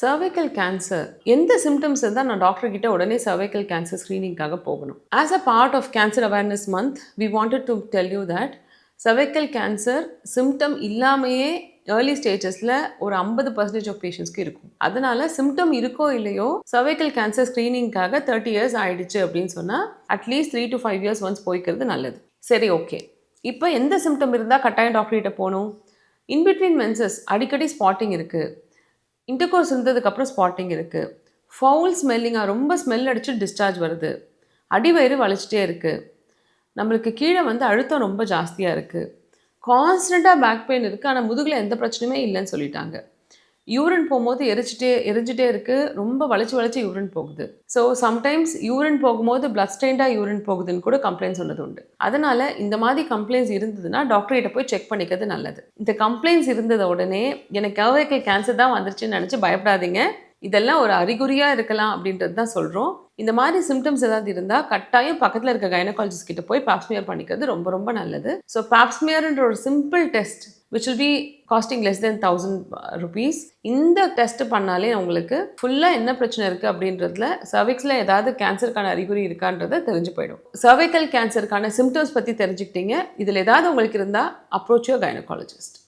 cervical cancer எந்த symptoms இருந்தா நான் டாக்டர் கிட்ட உடனே cervical cancer screeningகாக போகணும். As a part of Cancer Awareness Month, we wanted to tell you that cervical cancer symptom இல்லாமையே early stagesல ஒரு 50% of patientsக்கு இருக்கும். அதனால symptom இருக்கோ இல்லையோ cervical cancer screeningகாக 30 years ஆயிடுச்சு அப்படின்னு சொன்னா at least 3 to 5 years once போய்க்கிறது நல்லது. சரி, ஓகே. இப்போ எந்த symptom இருந்தா கட்டாயம் டாக்டர் கிட்ட போகணும்? In between menses அடிக்கடி ஸ்பாட்டிங் இருக்கு. இன்டர்கோர்ஸ் இருந்ததுக்கப்புறம் ஸ்பாட்டிங் இருக்குது. ஃபவுல் ஸ்மெல்லிங்காக ரொம்ப ஸ்மெல் அடித்து டிஸ்சார்ஜ் வருது. அடிவயிறு வலிச்சிட்டே இருக்குது. நம்மளுக்கு கீழே அழுத்தம் ரொம்ப ஜாஸ்தியாக இருக்குது. கான்ஸ்டண்ட்டாக பேக் பெயின் இருக்குது. ஆனால் முதுகில் எந்த பிரச்சனையுமே இல்லைன்னு சொல்லிட்டாங்க. யூரின் போகும்போது எரிஞ்சிட்டே இருக்குது. ரொம்ப வலிச்சு யூரின் போகுது. ஸோ சம்டைம்ஸ் யூரின் போகும்போது பிளட் ஸ்டெயின்டாக யூரின் போகுதுன்னு கூட கம்ப்ளைண்ட் சொன்னது உண்டு. அதனால் இந்த மாதிரி கம்ப்ளைண்ட்ஸ் இருந்ததுன்னா டாக்டர்கிட்ட போய் செக் பண்ணிக்கிறது நல்லது. இந்த கம்ப்ளைண்ட்ஸ் இருந்தத உடனே எனக்கு cervical கேன்சர் தான் வந்துருச்சுன்னு நினச்சி பயப்படாதீங்க. இதெல்லாம் ஒரு அறிகுறியாக இருக்கலாம் அப்படின்றது தான் சொல்கிறோம். இந்த மாதிரி சிம்டம்ஸ் ஏதாவது இருந்தால் கட்டாயம் பக்கத்தில் இருக்க கைனகாலஜிஸ்ட் கிட்ட போய் பாப்ஸ்மியர் பண்ணிக்கிறது ரொம்ப ரொம்ப நல்லது. ஸோ பாப்ஸ்மியர்ன்ற ஒரு simple test which will be costing less than 1000 rupees. இந்த டெஸ்ட் பண்ணாலே உங்களுக்கு ஃபுல்லாக என்ன பிரச்சனை இருக்குது அப்படின்றதுல சர்விக்ஸில் ஏதாவது கேன்சருக்கான அறிகுறி இருக்கான்றதை தெரிஞ்சு போயிடும். cervical கேன்சருக்கான சிம்டம்ஸ் பற்றி தெரிஞ்சுக்கிட்டீங்க. இதில் ஏதாவது உங்களுக்கு இருந்தால் அப்ரோச் யுவர் கைனகாலஜிஸ்ட்.